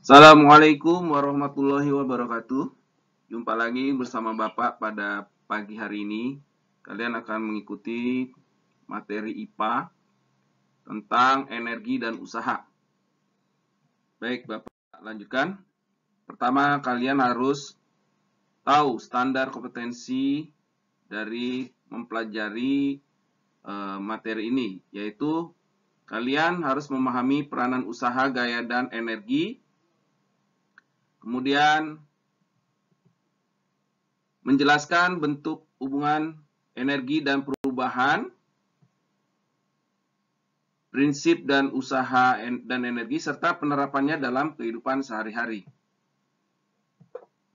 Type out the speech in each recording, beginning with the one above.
Assalamualaikum warahmatullahi wabarakatuh. Jumpa lagi bersama Bapak pada pagi hari ini. Kalian akan mengikuti materi IPA tentang energi dan usaha. Baik, Bapak lanjutkan. Pertama, kalian harus tahu standar kompetensi dari mempelajari materi ini, yaitu kalian harus memahami peranan usaha, gaya, dan energi. Kemudian menjelaskan bentuk hubungan energi dan perubahan, prinsip dan usaha dan energi, serta penerapannya dalam kehidupan sehari-hari.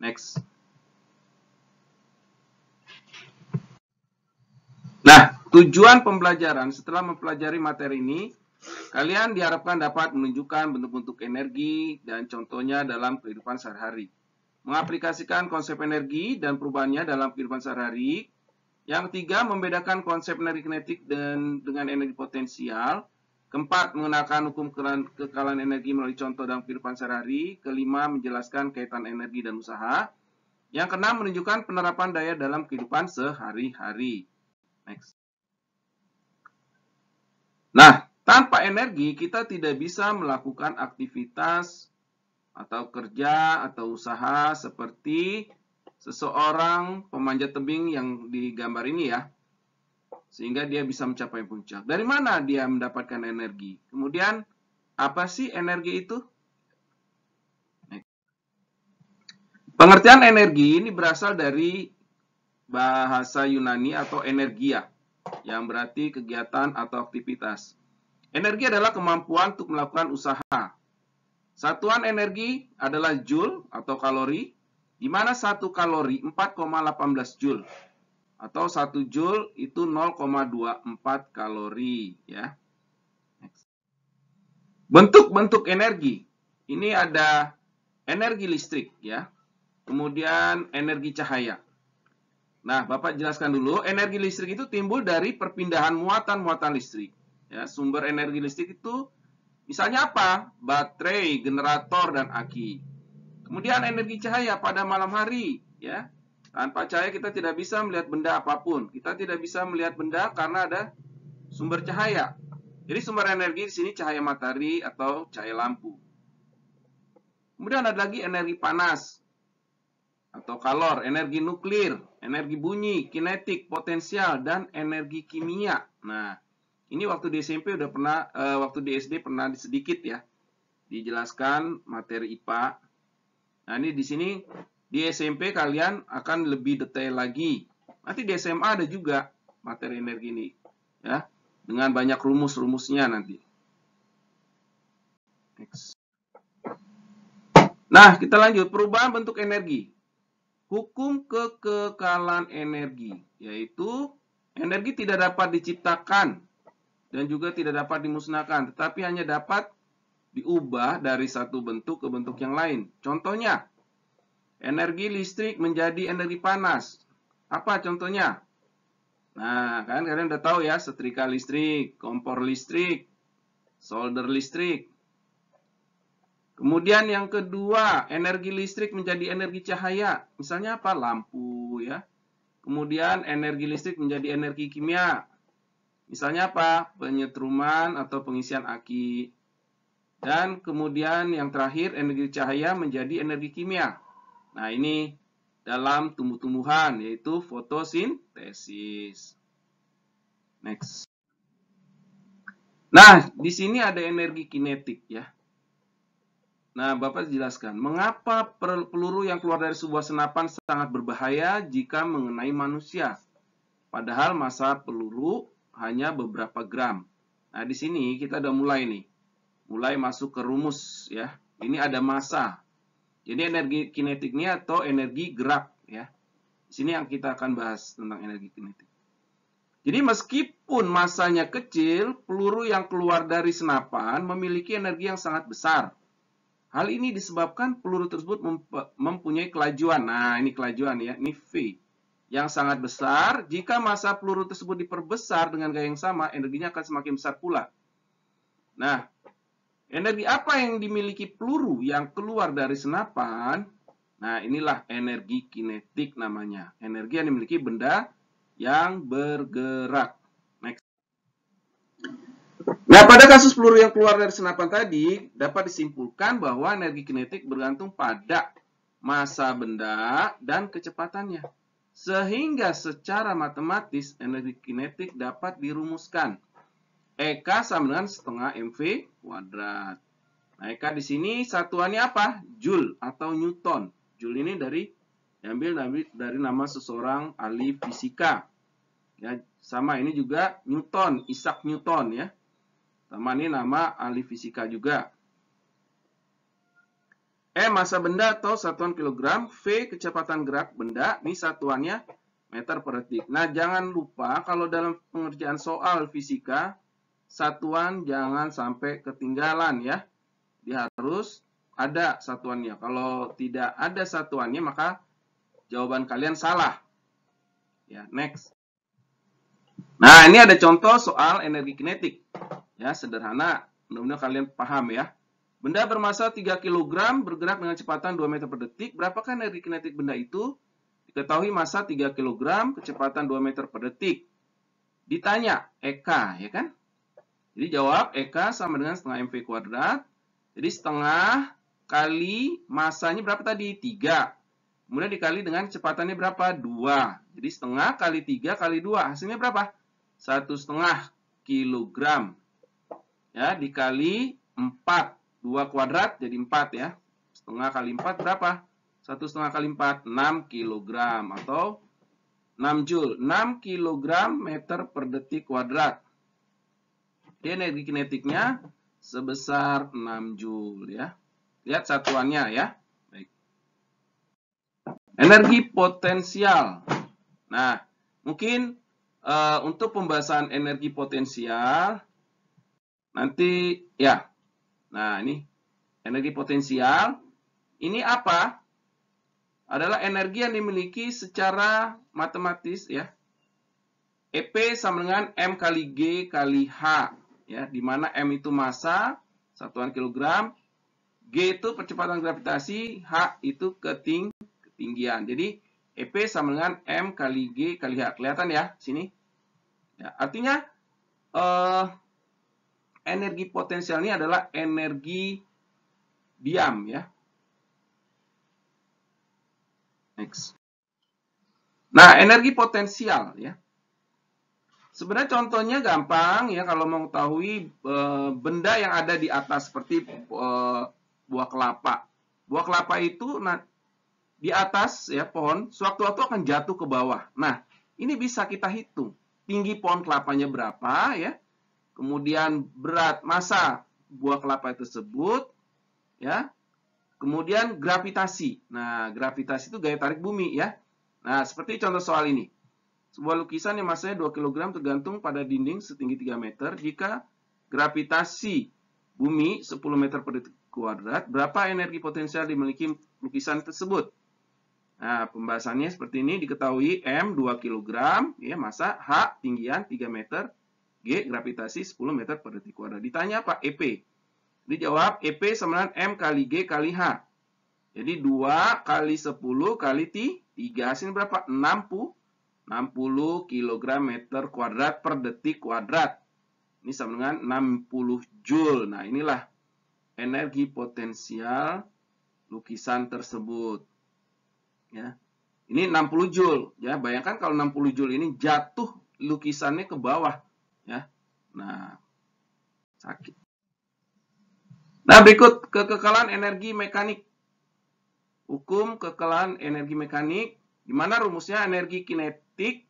Next. Nah, tujuan pembelajaran setelah mempelajari materi ini, kalian diharapkan dapat menunjukkan bentuk-bentuk energi dan contohnya dalam kehidupan sehari-hari. Mengaplikasikan konsep energi dan perubahannya dalam kehidupan sehari-hari. Yang ketiga, membedakan konsep energi kinetik dengan energi potensial. Keempat, mengenalkan hukum kekalahan energi melalui contoh dalam kehidupan sehari-hari. Kelima, menjelaskan kaitan energi dan usaha. Yang keenam, menunjukkan penerapan daya dalam kehidupan sehari-hari. Next. Nah, tanpa energi kita tidak bisa melakukan aktivitas atau kerja atau usaha seperti seseorang pemanjat tebing yang digambar ini ya. Sehingga dia bisa mencapai puncak. Dari mana dia mendapatkan energi? Kemudian, apa sih energi itu? Pengertian energi ini berasal dari bahasa Yunani atau energia, yang berarti kegiatan atau aktivitas. Energi adalah kemampuan untuk melakukan usaha. Satuan energi adalah joule atau kalori, di mana 1 kalori 4,18 joule. Atau 1 joule itu 0,24 kalori. Ya. Bentuk-bentuk energi. Ini ada energi listrik. Ya. Kemudian energi cahaya. Nah, Bapak jelaskan dulu, energi listrik itu timbul dari perpindahan muatan-muatan listrik. Ya, sumber energi listrik itu misalnya apa? Baterai, generator, dan aki. Kemudian energi cahaya pada malam hari. Ya, tanpa cahaya kita tidak bisa melihat benda apapun. Kita tidak bisa melihat benda karena ada sumber cahaya. Jadi sumber energi di sini cahaya matahari atau cahaya lampu. Kemudian ada lagi energi panas atau kalor, energi nuklir, energi bunyi, kinetik, potensial, dan energi kimia. Nah, ini waktu di SMP udah pernah, waktu di SD pernah sedikit ya dijelaskan materi IPA. Nah, ini di sini di SMP kalian akan lebih detail lagi. Nanti di SMA ada juga materi energi ini, ya, dengan banyak rumus-rumusnya nanti. Next. Nah, kita lanjut perubahan bentuk energi. Hukum kekekalan energi, yaitu energi tidak dapat diciptakan dan juga tidak dapat dimusnahkan, tetapi hanya dapat diubah dari satu bentuk ke bentuk yang lain. Contohnya, energi listrik menjadi energi panas. Apa contohnya? Nah, kan kalian udah tahu ya, setrika listrik, kompor listrik, solder listrik. Kemudian yang kedua, energi listrik menjadi energi cahaya. Misalnya apa? Lampu ya. Kemudian energi listrik menjadi energi kimia. Misalnya apa? Penyetruman atau pengisian aki. Dan kemudian yang terakhir, energi cahaya menjadi energi kimia. Nah, ini dalam tumbuh-tumbuhan, yaitu fotosintesis. Next. Nah, di sini ada energi kinetik ya. Nah, Bapak jelaskan, mengapa peluru yang keluar dari sebuah senapan sangat berbahaya jika mengenai manusia? Padahal massa peluru hanya beberapa gram. Nah, di sini kita udah mulai nih. Mulai masuk ke rumus ya. Ini ada massa. Jadi energi kinetiknya atau energi gerak ya. Di sini yang kita akan bahas tentang energi kinetik. Jadi meskipun massanya kecil, peluru yang keluar dari senapan memiliki energi yang sangat besar. Hal ini disebabkan peluru tersebut mempunyai kelajuan. Nah, ini kelajuan ya, ini V. Yang sangat besar, jika massa peluru tersebut diperbesar dengan gaya yang sama, energinya akan semakin besar pula. Nah, Energi apa yang dimiliki peluru yang keluar dari senapan? Nah, inilah energi kinetik namanya. Energi yang dimiliki benda yang bergerak. Next. Nah, pada kasus peluru yang keluar dari senapan tadi, dapat disimpulkan bahwa energi kinetik bergantung pada massa benda dan kecepatannya. Sehingga secara matematis energi kinetik dapat dirumuskan. EK sama dengan setengah MV kuadrat. Nah, EK di sini satuannya apa? Joule atau Newton. Joule ini diambil dari nama seseorang ahli fisika. Ya, sama ini juga Newton, Isaac Newton ya. Sama ini nama ahli fisika juga. E massa benda atau satuan kilogram, V kecepatan gerak benda, ini satuannya meter per detik. Nah, jangan lupa kalau dalam pengerjaan soal fisika, satuan jangan sampai ketinggalan ya. Dia harus ada satuannya. Kalau tidak ada satuannya, maka jawaban kalian salah. Ya, next. Nah, ini ada contoh soal energi kinetik. Ya, sederhana. Mudah-mudahan kalian paham ya. Benda bermassa 3 kg bergerak dengan kecepatan 2 meter per detik. Berapakah energi kinetik benda itu? Diketahui massa 3 kg, kecepatan 2 meter per detik. Ditanya EK, ya kan? Jadi jawab EK sama dengan setengah MV kuadrat. Jadi setengah kali massanya berapa tadi? 3. Kemudian dikali dengan kecepatannya berapa? 2. Jadi setengah kali 3 kali 2. Hasilnya berapa? 1,5 kg. Ya, dikali 4. 2 kuadrat jadi 4 ya. Setengah kali 4 berapa? 1,5 kali 4, 6 kg atau 6 Joule. 6 kg meter per detik kuadrat. Jadi energi kinetiknya sebesar 6 Joule ya. Lihat satuannya ya. Baik. Energi potensial. Nah, mungkin untuk pembahasan energi potensial nanti ya. Nah, ini energi potensial. Ini apa? Adalah energi yang dimiliki secara matematis ya. EP sama dengan M kali G kali H ya, di mana M itu massa satuan kilogram, G itu percepatan gravitasi, H itu ketinggian. Jadi EP sama dengan M kali G kali H. Kelihatan ya sini? Ya, artinya energi potensial ini adalah energi diam ya. Next. Nah, energi potensial ya. Sebenarnya contohnya gampang ya kalau mau mengetahui benda yang ada di atas seperti buah kelapa. Buah kelapa itu di atas ya pohon sewaktu-waktu akan jatuh ke bawah. Nah, ini bisa kita hitung. Tinggi pohon kelapanya berapa ya. Kemudian berat massa buah kelapa tersebut ya. Kemudian gravitasi. Nah, gravitasi itu gaya tarik bumi ya. Nah, seperti contoh soal ini. Sebuah lukisan yang massanya 2 kg tergantung pada dinding setinggi 3 meter. Jika gravitasi bumi 10 meter per detik kuadrat, berapa energi potensial dimiliki lukisan tersebut? Nah, pembahasannya seperti ini. Diketahui M 2 kg, ya, massa, H tinggian 3 meter, G gravitasi 10 meter per detik kuadrat. Ditanya apa? EP. Dijawab EP sama dengan M kali G kali H. Jadi 2 kali 10 kali 3. Hasilnya berapa? 60 kg meter kuadrat per detik kuadrat. Ini sama dengan 60 Joule. Nah, inilah energi potensial lukisan tersebut. Ya. Ini 60 Joule. Ya, bayangkan kalau 60 Joule ini jatuh lukisannya ke bawah. Ya. Nah, sakit. Nah, berikut kekekalan energi mekanik. Hukum kekekalan energi mekanik, di mana rumusnya energi kinetik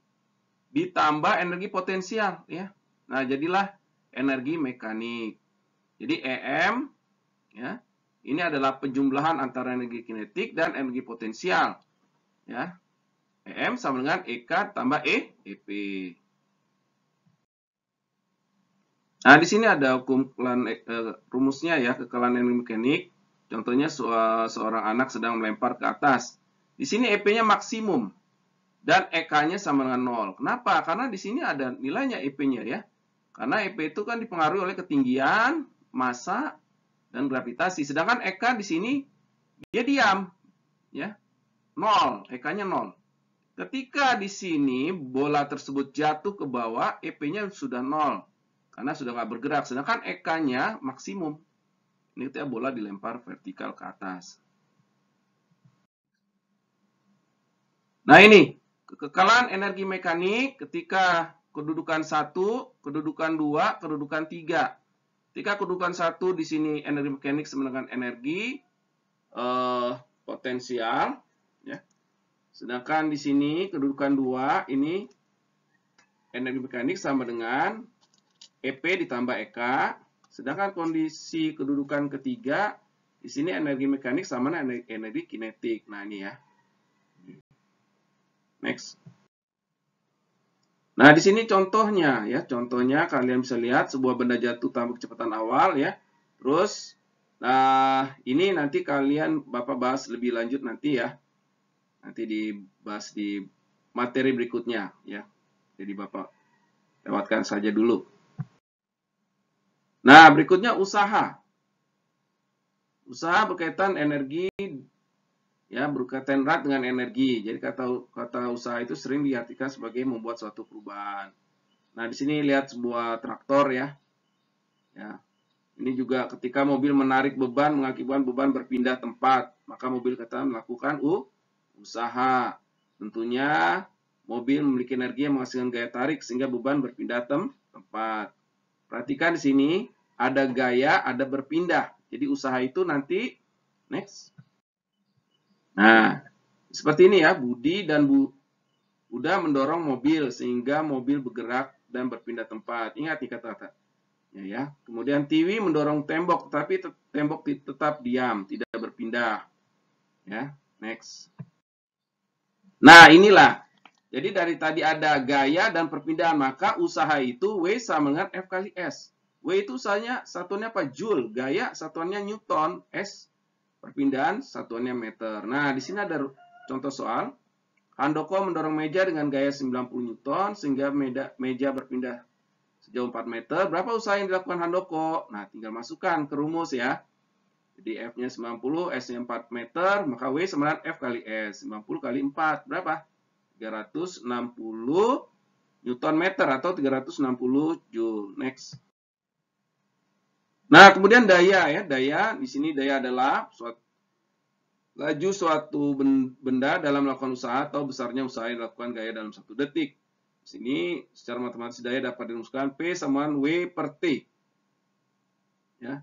ditambah energi potensial. Ya. Nah, jadilah energi mekanik. Jadi EM, ya, ini adalah penjumlahan antara energi kinetik dan energi potensial. Ya. EM sama dengan EK tambah EP. Nah, di sini ada hukum rumusnya ya, kekekalan energi mekanik. Contohnya seorang anak sedang melempar ke atas. Di sini EP-nya maksimum dan EK-nya sama dengan 0. Kenapa? Karena di sini ada nilainya EP-nya ya. Karena EP itu kan dipengaruhi oleh ketinggian, massa, dan gravitasi. Sedangkan EK di sini dia diam, ya, 0, EK-nya 0. Ketika di sini bola tersebut jatuh ke bawah, EP-nya sudah 0 karena sudah nggak bergerak. Sedangkan EK-nya maksimum. Ini ketika bola dilempar vertikal ke atas. Nah ini, kekekalan energi mekanik ketika kedudukan 1, kedudukan 2, kedudukan 3. Ketika kedudukan 1 di sini energi mekanik sama dengan energi potensial, ya. Sedangkan di sini kedudukan 2 ini energi mekanik sama dengan EP ditambah EK. Sedangkan kondisi kedudukan ketiga di sini energi mekanik sama dengan energi kinetik. Nah, ini ya. Next. Nah, di sini contohnya ya. Contohnya kalian bisa lihat sebuah benda jatuh tanpa kecepatan awal ya. Terus nah, ini nanti kalian Bapak bahas lebih lanjut nanti ya. Nanti dibahas di materi berikutnya ya. Jadi Bapak lewatkan saja dulu. Nah, berikutnya usaha. Usaha berkaitan energi ya, berkaitan erat dengan energi. Jadi kata usaha itu sering diartikan sebagai membuat suatu perubahan. Nah, di sini lihat sebuah traktor ya. Ya. Ini juga ketika mobil menarik beban mengakibatkan beban berpindah tempat, maka mobil kata melakukan usaha. Tentunya mobil memiliki energi yang menghasilkan gaya tarik sehingga beban berpindah tempat. Perhatikan di sini ada gaya, ada berpindah. Jadi usaha itu nanti next. Nah, seperti ini ya, Budi dan Buddha mendorong mobil sehingga mobil bergerak dan berpindah tempat. Ingat nih kata-kata. Ya. Kemudian Tiwi mendorong tembok, tapi tembok tetap diam, tidak berpindah. Ya, next. Nah, inilah. Jadi dari tadi ada gaya dan perpindahan, maka usaha itu W sama dengan F kali S. W itu usahanya satuannya apa? Joule. Gaya satuannya Newton. S perpindahan satuannya meter. Nah, di sini ada contoh soal. Handoko mendorong meja dengan gaya 90 Newton sehingga meja berpindah sejauh 4 meter. Berapa usaha yang dilakukan Handoko? Nah, tinggal masukkan ke rumus ya. Jadi F-nya 90, S-nya 4 meter, maka W sama dengan F kali S. 90 kali 4, berapa? 360 Newton meter atau 360 Joule. Next. Nah, kemudian daya ya. Daya, di sini daya adalah laju suatu benda dalam melakukan usaha atau besarnya usaha yang dilakukan gaya dalam 1 detik. Di sini secara matematis daya dapat dirumuskan P sama dengan W per T. Ya.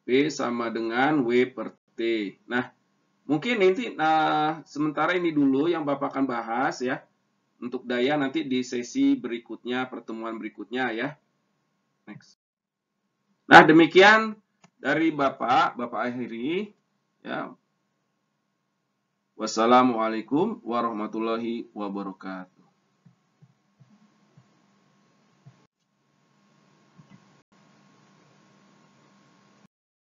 P sama dengan W per T. Nah, mungkin nanti sementara ini dulu yang Bapak akan bahas ya. Untuk daya nanti di sesi berikutnya, pertemuan berikutnya ya. Next. Nah, demikian dari Bapak akhiri ya. Wassalamualaikum warahmatullahi wabarakatuh.